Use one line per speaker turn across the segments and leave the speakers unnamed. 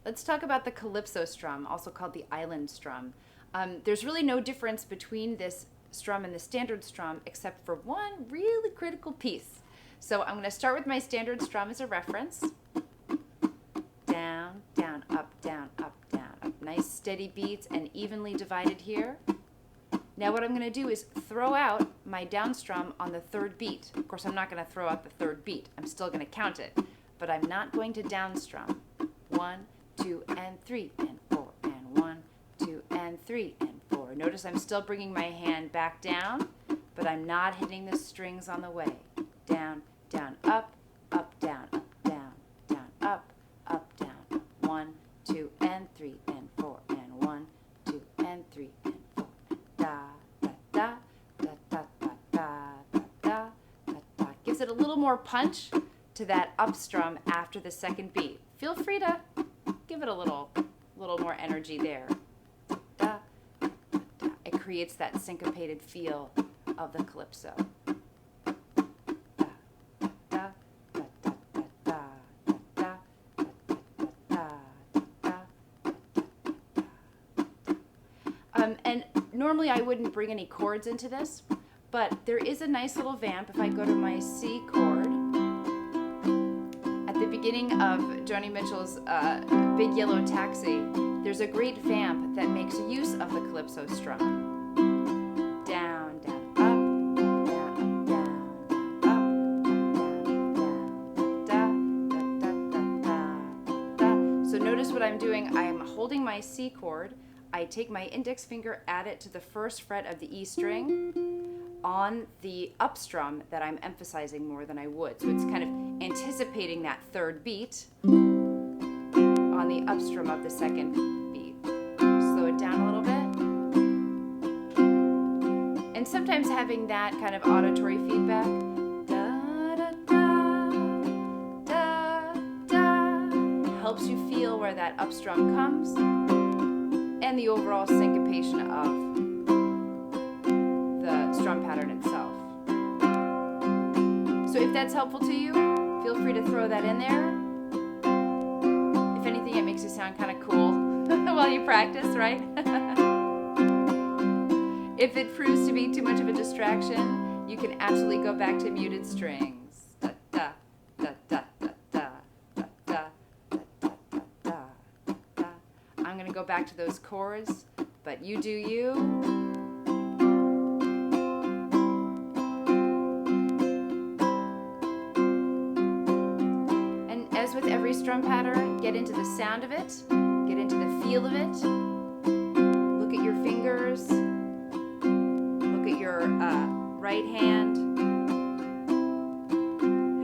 Let's talk about the Calypso strum, also called the island strum. There's really no difference between this strum and the standard strum except for one really critical piece. So I'm going to start with my standard strum as a reference. Down, down, up, down, up, down, up. Nice steady beats and evenly divided here. Now what I'm going to do is throw out my down strum on the third beat. Of course, I'm not going to throw out the third beat. I'm still going to count it, but I'm not going to down strum. 1, 2, and 3, and 4, and 1, 2, and 3, and 4. Notice I'm still bringing my hand back down, but I'm not hitting the strings on the way. Down, down, up, down, down, down, up, down, up. 1, 2, and 3, and 4, and 1, 2, and 3, and 4. Da, da, da, da, da, da, da, da, da, da, da. Gives it a little more punch to that up strum after the second beat. Feel free to give it a little more energy there. Da, da, da. It creates that syncopated feel of the calypso. And normally I wouldn't bring any chords into this, but there is a nice little vamp. If I go to my C chord, at the beginning of Joni Mitchell's Big Yellow Taxi, there's a great vamp that makes use of the calypso strum. Down, down, up, down, down, up, down, da, da, da, da, da. So notice what I'm doing. I'm holding my C chord. I take my index finger, add it to the first fret of the E string on the up strum that I'm emphasizing more than I would. So it's kind of anticipating that third beat on the up strum of the second beat. Slow it down a little bit. And sometimes having that kind of auditory feedback, da, da, da, da, da, helps you feel where that up strum comes, and the overall syncopation of the strum pattern itself. So if that's helpful to you, feel free to throw that in there. If anything, it makes you sound kind of cool while you practice, right? If it proves to be too much of a distraction, you can absolutely go back to muted strings. Da, da, da, da, da, da, da, da, da, da, da, da. I'm going to go back to those chords, but you do you. And as with every strum pattern, get into the sound of it, get into the feel of it. Look at your fingers, look at your right hand.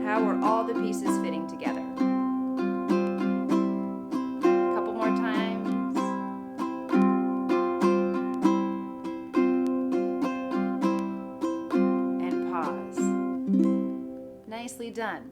How are all the pieces fitting together? Nicely done.